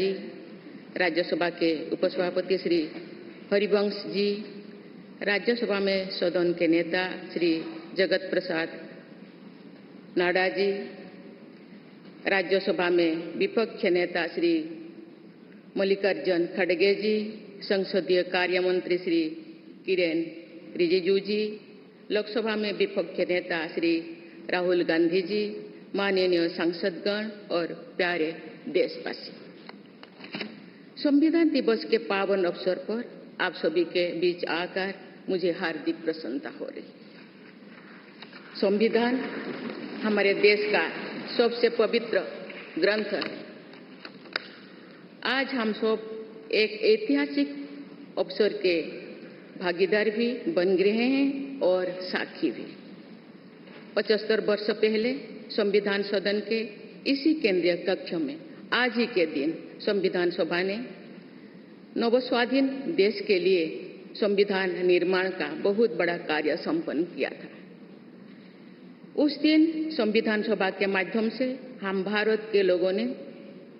जी, राज्यसभा के उपसभापति श्री हरिवंश जी, राज्यसभा में सदन के नेता श्री जगत प्रसाद नाडा जी, राज्यसभा में विपक्ष नेता श्री मल्लिकार्जुन खड़गे जी, संसदीय कार्य मंत्री श्री किरेन रिजिजू जी, लोकसभा में विपक्ष नेता श्री राहुल गांधी जी, माननीय सांसदगण और प्यारे देशवासी, संविधान दिवस के पावन अवसर पर आप सभी के बीच आकर मुझे हार्दिक प्रसन्नता हो रही। संविधान हमारे देश का सबसे पवित्र ग्रंथ है। आज हम सब एक ऐतिहासिक अवसर के भागीदार भी बन रहे हैं और साक्षी भी। 75 वर्ष पहले संविधान सदन के इसी केंद्रीय कक्ष में आज ही के दिन संविधान सभा ने नवस्वाधीन देश के लिए संविधान निर्माण का बहुत बड़ा कार्य संपन्न किया था। उस दिन संविधान सभा के माध्यम से हम भारत के लोगों ने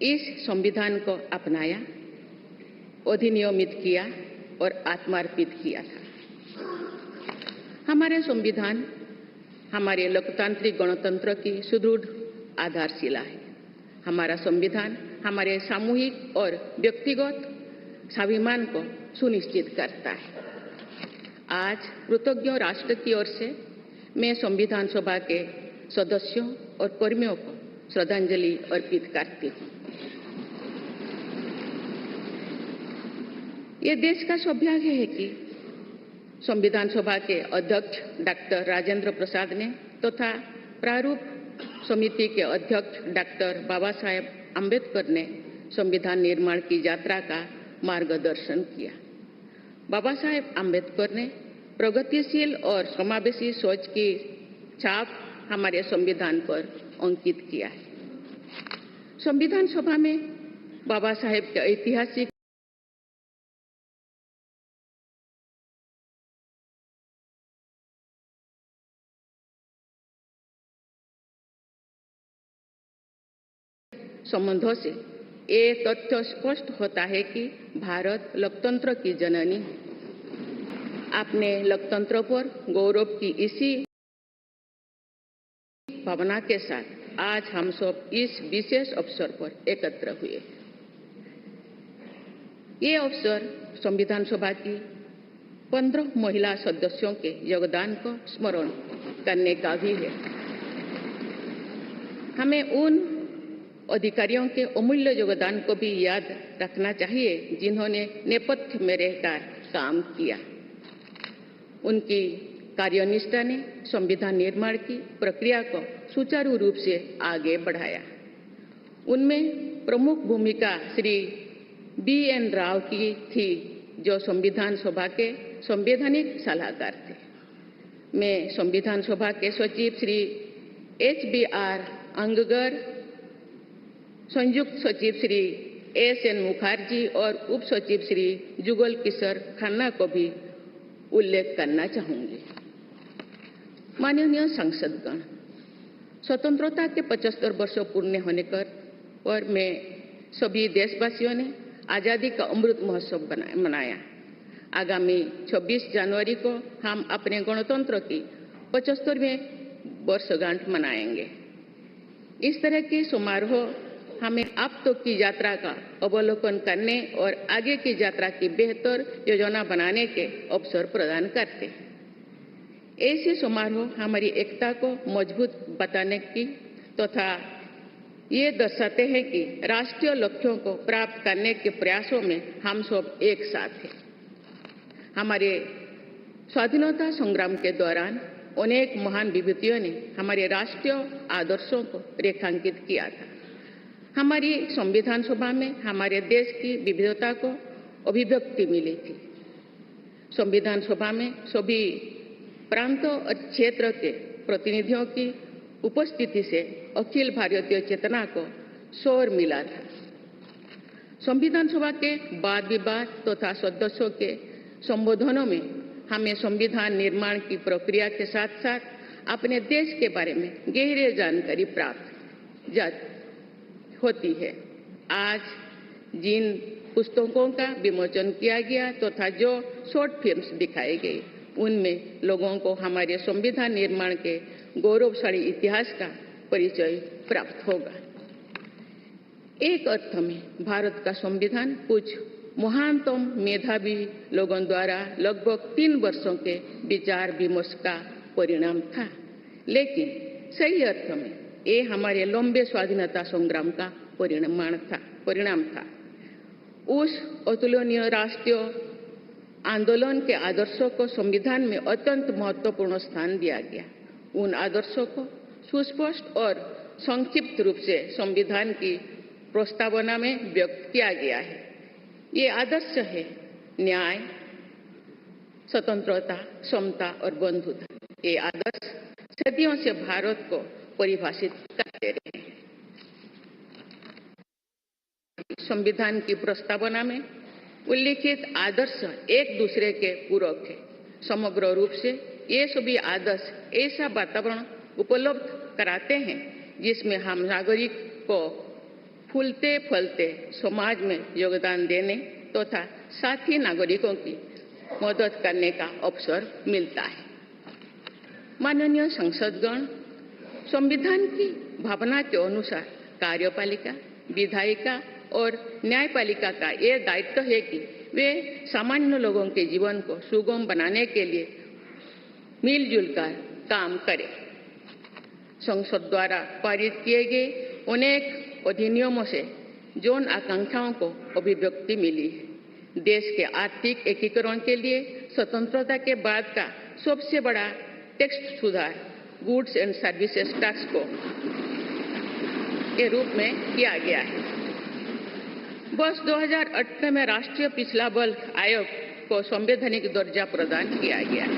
इस संविधान को अपनाया, अधिनियमित किया और आत्मार्पित किया था। हमारे संविधान हमारे लोकतांत्रिक गणतंत्र की सुदृढ़ आधारशिला है। हमारा संविधान हमारे सामूहिक और व्यक्तिगत स्वाभिमान को सुनिश्चित करता है। आज कृतज्ञ राष्ट्र की ओर से मैं संविधान सभा के सदस्यों और कर्मियों को श्रद्धांजलि अर्पित करती हूँ। ये देश का सौभाग्य है कि संविधान सभा के अध्यक्ष डॉक्टर राजेंद्र प्रसाद ने तथा प्रारूप समिति के अध्यक्ष डॉक्टर बाबा साहेब अम्बेडकर ने संविधान निर्माण की यात्रा का मार्गदर्शन किया। बाबा साहेब अम्बेडकर ने प्रगतिशील और समावेशी सोच की छाप हमारे संविधान पर अंकित किया है। संविधान सभा में बाबा साहेब के ऐतिहासिक संबंधों से ये तथ्य स्पष्ट होता है कि भारत लोकतंत्र की जननी है। अपने लोकतंत्र पर गौरव की इसी भावना के साथ आज हम सब इस विशेष अवसर पर एकत्र हुए। ये अवसर संविधान सभा की 15 महिला सदस्यों के योगदान को स्मरण करने का भी है। हमें उन अधिकारियों के अमूल्य योगदान को भी याद रखना चाहिए जिन्होंने नेपथ्य में रहकर काम किया। उनकी कार्यनिष्ठा ने संविधान निर्माण की प्रक्रिया को सुचारू रूप से आगे बढ़ाया। उनमें प्रमुख भूमिका श्री BN राव की थी, जो संविधान सभा के संवैधानिक सलाहकार थे। मैं संविधान सभा के सचिव श्री HBR अंगगर, संयुक्त सचिव श्री SN मुखर्जी और उप सचिव श्री जुगल किशोर खन्ना को भी उल्लेख करना चाहूंगी। माननीय सांसदगण, स्वतंत्रता के 75 वर्ष पूर्ण होने पर मैं सभी देशवासियों ने आजादी का अमृत महोत्सव मनाया। आगामी 26 जनवरी को हम अपने गणतंत्र की 75वें वर्षगांठ मनाएंगे। इस तरह के समारोह हमें अब तक की यात्रा का अवलोकन करने और आगे की यात्रा की बेहतर योजना बनाने के अवसर प्रदान करते हैं। ऐसे समारोह हमारी एकता को मजबूत बताने की तथा ये दर्शाते हैं कि राष्ट्रीय लक्ष्यों को प्राप्त करने के प्रयासों में हम सब एक साथ हैं। हमारे स्वाधीनता संग्राम के दौरान अनेक महान विभूतियों ने हमारे राष्ट्रीय आदर्शों को रेखांकित किया था। हमारी संविधान सभा में हमारे देश की विविधता को अभिव्यक्ति मिली थी। संविधान सभा में सभी प्रांतों और क्षेत्र के प्रतिनिधियों की उपस्थिति से अखिल भारतीय चेतना को शोर मिला था। संविधान सभा के वाद विवाद तथा सदस्यों के संबोधनों में हमें संविधान निर्माण की प्रक्रिया के साथ साथ अपने देश के बारे में गहरी जानकारी प्राप्त होती है। आज जिन पुस्तकों का विमोचन किया गया तथा जो शॉर्ट फिल्म्स दिखाई गई, उनमें लोगों को हमारे संविधान निर्माण के गौरवशाली इतिहास का परिचय प्राप्त होगा। एक अर्थ में भारत का संविधान कुछ महानतम मेधावी लोगों द्वारा लगभग 3 वर्षों के विचार विमर्श का परिणाम था, लेकिन सही अर्थ में ये हमारे लंबे स्वाधीनता संग्राम का परिणाम था। उस अतुलनीय राष्ट्रीय आंदोलन के आदर्शों को संविधान में अत्यंत महत्वपूर्ण स्थान दिया गया। उन आदर्शों को सुस्पष्ट और संक्षिप्त रूप से संविधान की प्रस्तावना में व्यक्त किया गया है। ये आदर्श है न्याय, स्वतंत्रता, समता और बंधुता। ये आदर्श सदियों से भारत को परिभाषित करते रहे हैं। संविधान की प्रस्तावना में उल्लिखित आदर्श एक दूसरे के पूरक है। समग्र रूप से ये सभी आदर्श ऐसा वातावरण उपलब्ध कराते हैं जिसमें हम नागरिक को फूलते फलते समाज में योगदान देने तथा साथी नागरिकों की मदद करने का अवसर मिलता है। माननीय संसदगण, संविधान की भावना के अनुसार कार्यपालिका, विधायिका और न्यायपालिका का यह दायित्व है कि वे सामान्य लोगों के जीवन को सुगम बनाने के लिए मिलजुल कर काम करें। संसद द्वारा पारित किए गए अनेक अधिनियमों से जौन आकांक्षाओं को अभिव्यक्ति मिली है। देश के आर्थिक एकीकरण के लिए स्वतंत्रता के बाद का सबसे बड़ा टैक्स सुधार गुड्स एंड सर्विसेज टैक्स को के रूप में किया गया है। वर्ष 2018 में राष्ट्रीय पिछड़ा बल्क आयोग को संवैधानिक दर्जा प्रदान किया गया है।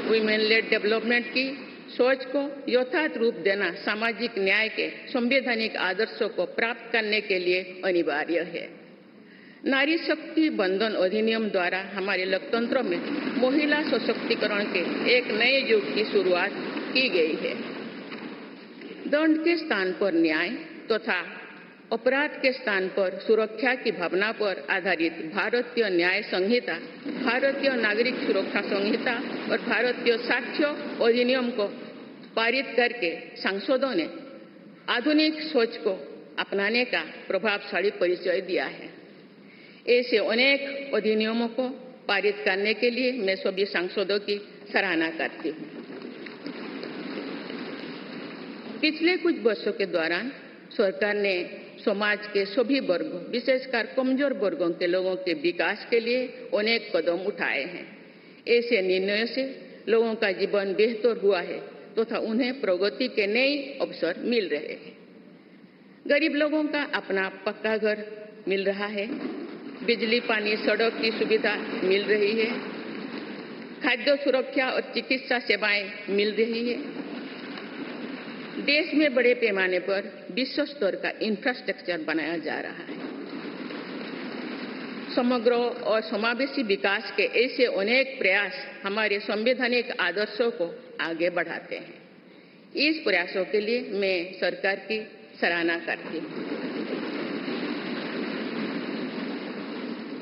वुमेन लेड डेवलपमेंट की सोच को यथार्थ रूप देना सामाजिक न्याय के संवैधानिक आदर्शों को प्राप्त करने के लिए अनिवार्य है। नारी शक्ति बंधन अधिनियम द्वारा हमारे लोकतंत्र में महिला सशक्तिकरण के एक नए युग की शुरुआत की गई है। दंड के स्थान पर न्याय तथा अपराध के स्थान पर सुरक्षा की भावना पर आधारित भारतीय न्याय संहिता, भारतीय नागरिक सुरक्षा संहिता और भारतीय साक्ष्य अधिनियम को पारित करके सांसदों ने आधुनिक सोच को अपनाने का प्रभावशाली परिचय दिया है। ऐसे अनेक अधिनियमों को पारित करने के लिए मैं सभी सांसदों की सराहना करती हूँ। पिछले कुछ वर्षों के दौरान सरकार ने समाज के सभी वर्गों, विशेषकर कमजोर वर्गों के लोगों के विकास के लिए अनेक कदम उठाए हैं। ऐसे निर्णयों से लोगों का जीवन बेहतर हुआ है तथा उन्हें प्रगति के नए अवसर मिल रहे हैं। गरीब लोगों का अपना पक्का घर मिल रहा है, बिजली, पानी, सड़क की सुविधा मिल रही है, खाद्य सुरक्षा और चिकित्सा सेवाएं मिल रही है। देश में बड़े पैमाने पर विश्व स्तर का इंफ्रास्ट्रक्चर बनाया जा रहा है। समग्र और समावेशी विकास के ऐसे अनेक प्रयास हमारे संवैधानिक आदर्शों को आगे बढ़ाते हैं। इस प्रयासों के लिए मैं सरकार की सराहना करती हूँ।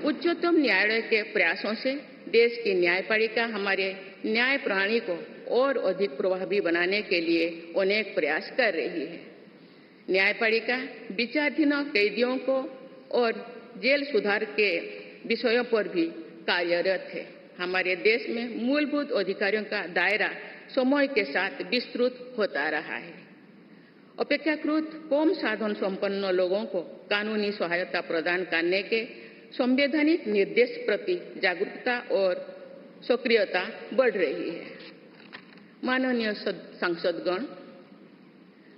उच्चतम न्यायालय के प्रयासों से देश की न्यायपालिका हमारे न्याय प्रणाली को और अधिक प्रभावी बनाने के लिए अनेक प्रयास कर रही है। न्यायपालिका विचाराधीन कैदियों को और जेल सुधार के विषयों पर भी कार्यरत है। हमारे देश में मूलभूत अधिकारों का दायरा समय के साथ विस्तृत होता रहा है। अपेक्षाकृत कम साधन संपन्न लोगों को कानूनी सहायता प्रदान करने के संवैधानिक निर्देश प्रति जागरूकता और सक्रियता बढ़ रही है। माननीय सांसदगण,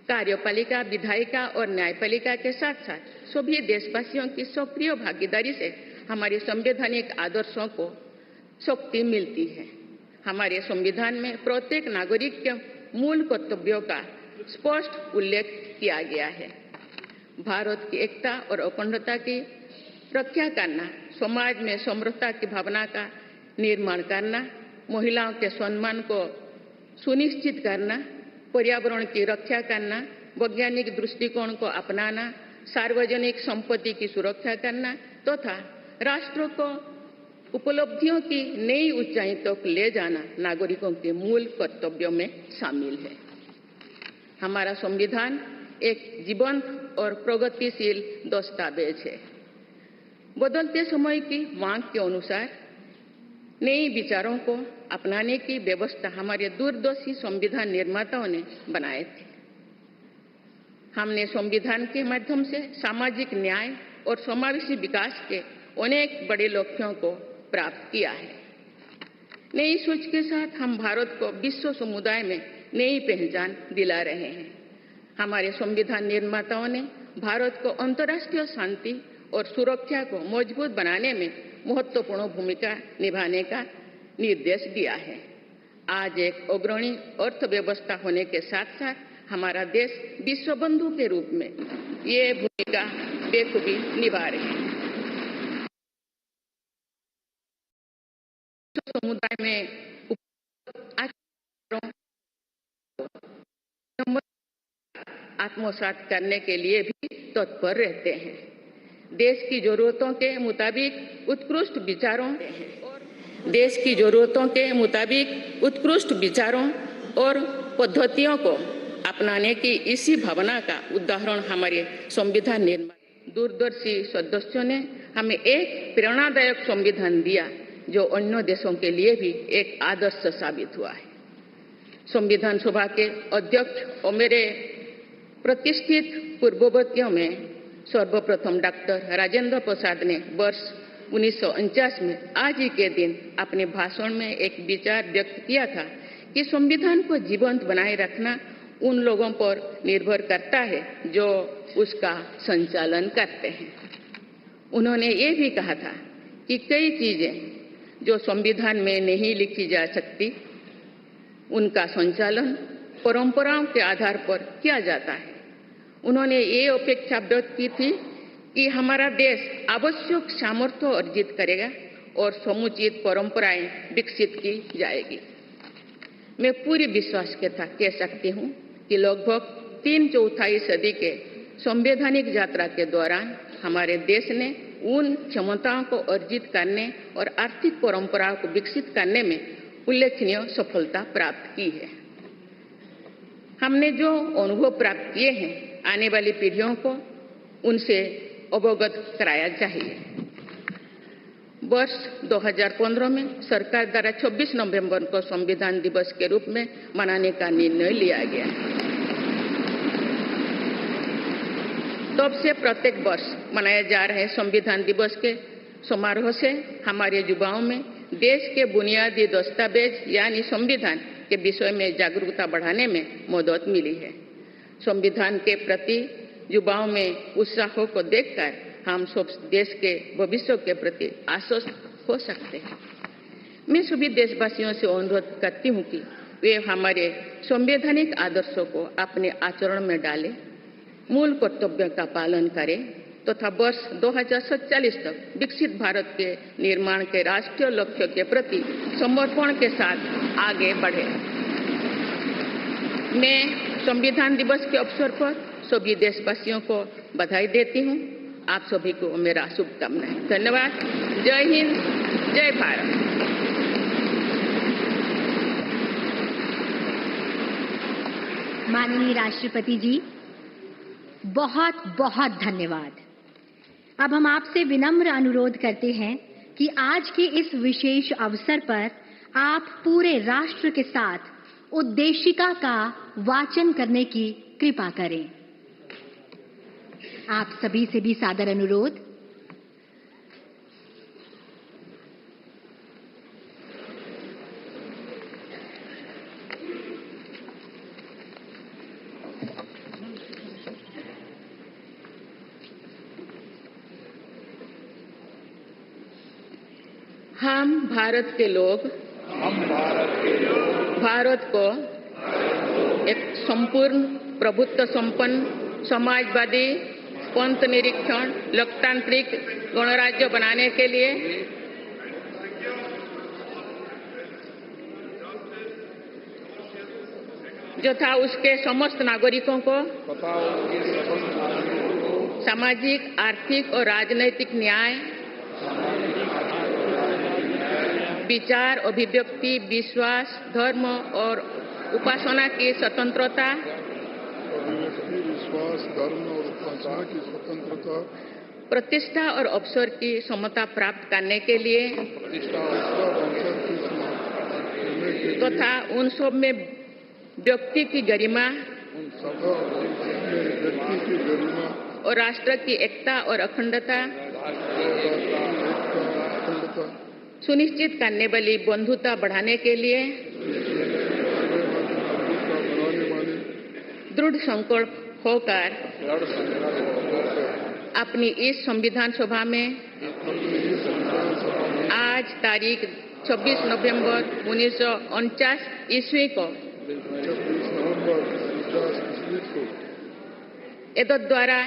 कार्यपालिका, विधायिका और न्यायपालिका के साथ साथ सभी देशवासियों की सक्रिय भागीदारी से हमारे संवैधानिक आदर्शों को शक्ति मिलती है। हमारे संविधान में प्रत्येक नागरिक के मूल कर्तव्यों का स्पष्ट उल्लेख किया गया है। भारत की एकता और अखंडता की रक्षा करना, समाज में समरसता की भावना का निर्माण करना, महिलाओं के सम्मान को सुनिश्चित करना, पर्यावरण की रक्षा करना, वैज्ञानिक दृष्टिकोण को अपनाना, सार्वजनिक संपत्ति की सुरक्षा करना तथा राष्ट्र को उपलब्धियों की नई ऊंचाई तक ले जाना नागरिकों के मूल कर्तव्यों में शामिल है। हमारा संविधान एक जीवंत और प्रगतिशील दस्तावेज है। बदलते समय की मांग के अनुसार नए विचारों को अपनाने की व्यवस्था हमारे दूरदर्शी संविधान निर्माताओं ने बनाए थे। हमने संविधान के माध्यम से सामाजिक न्याय और समावेशी विकास के अनेक बड़े लक्ष्यों को प्राप्त किया है। नई सोच के साथ हम भारत को विश्व समुदाय में नई पहचान दिला रहे हैं। हमारे संविधान निर्माताओं ने भारत को अंतर्राष्ट्रीय शांति और सुरक्षा को मजबूत बनाने में महत्वपूर्ण भूमिका निभाने का निर्देश दिया है। आज एक अग्रणी अर्थव्यवस्था होने के साथ साथ हमारा देश विश्व बंधु के रूप में ये भूमिका बेखूबी निभा रहे हैं। समुदाय में आत्मसात करने के लिए भी तत्पर रहते हैं। देश की जरूरतों के मुताबिक उत्कृष्ट विचारों और पद्धतियों को अपनाने की इसी भावना का उदाहरण हमारे संविधान निर्माता दूरदर्शी सदस्यों ने हमें एक प्रेरणादायक संविधान दिया जो अन्य देशों के लिए भी एक आदर्श साबित हुआ है। संविधान सभा के अध्यक्ष और मेरे प्रतिष्ठित पूर्ववर्तियों में सर्वप्रथम डॉक्टर राजेंद्र प्रसाद ने वर्ष 1949 में आज ही के दिन अपने भाषण में एक विचार व्यक्त किया था कि संविधान को जीवंत बनाए रखना उन लोगों पर निर्भर करता है जो उसका संचालन करते हैं। उन्होंने ये भी कहा था कि कई चीजें जो संविधान में नहीं लिखी जा सकती उनका संचालन परंपराओं के आधार पर किया जाता है। उन्होंने ये अपेक्षा व्यक्त की थी कि हमारा देश आवश्यक सामर्थ्य अर्जित करेगा और समुचित परंपराएं विकसित की जाएगी। मैं पूरी विश्वास के साथ कह सकती हूँ कि लगभग 3/4 सदी के संवैधानिक यात्रा के दौरान हमारे देश ने उन क्षमताओं को अर्जित करने और आर्थिक परंपराओं को विकसित करने में उल्लेखनीय सफलता प्राप्त की है। हमने जो अनुभव प्राप्त किए हैं आने वाली पीढ़ियों को उनसे अवगत कराया चाहिए। वर्ष 2015 में सरकार द्वारा 26 नवंबर को संविधान दिवस के रूप में मनाने का निर्णय लिया गया। तब से प्रत्येक वर्ष मनाए जा रहे संविधान दिवस के समारोह से हमारे युवाओं में देश के बुनियादी दस्तावेज यानी संविधान के विषय में जागरूकता बढ़ाने में मदद मिली है। संविधान के प्रति युवाओं में उत्साह को देखकर हम सब देश के भविष्य के प्रति आश्वस्त हो सकते हैं। मैं सभी देशवासियों से अनुरोध करती हूँ कि वे हमारे संवैधानिक आदर्शों को अपने आचरण में डालें, मूल कर्तव्यों का पालन करें तथा वर्ष 2047 तक विकसित भारत के निर्माण के राष्ट्रीय लक्ष्य के प्रति समर्पण के साथ आगे बढ़े। मैं संविधान दिवस के अवसर पर सभी देशवासियों को बधाई देती हूँ। आप सभी को मेरा शुभकामनाएं। धन्यवाद। जय हिंद, जय भारत। माननीय राष्ट्रपति जी, बहुत बहुत धन्यवाद। अब हम आपसे विनम्र अनुरोध करते हैं कि आज के इस विशेष अवसर पर आप पूरे राष्ट्र के साथ उद्देशिका का वाचन करने की कृपा करें। आप सभी से भी सादर अनुरोध। हम भारत के लोग भारत को एक संपूर्ण प्रभुत्व संपन्न समाजवादी पंथ निरीक्षण लोकतांत्रिक गणराज्य बनाने के लिए जो था उसके समस्त नागरिकों को सामाजिक, आर्थिक और राजनैतिक न्याय, विचार, अभिव्यक्ति, विश्वास, धर्म और उपासना की स्वतंत्रता, विश्वास, धर्म और उपासना की स्वतंत्रता, प्रतिष्ठा और अवसर की समता प्राप्त करने के लिए तथा उन सब में व्यक्ति की गरिमा और राष्ट्र की एकता और अखंडता सुनिश्चित करने वाली बंधुता बढ़ाने के लिए दृढ़ संकल्प होकर अपनी इस संविधान सभा में आज तारीख 26 नवंबर 1949 ईस्वी को एतद द्वारा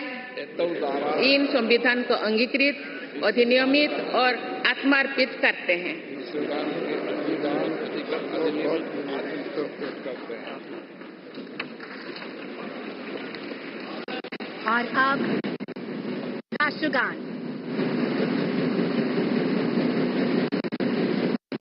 इन संविधान को अंगीकृत, अधिनियमित और आत्मार्पित करते हैं। और अब राष्ट्रगान।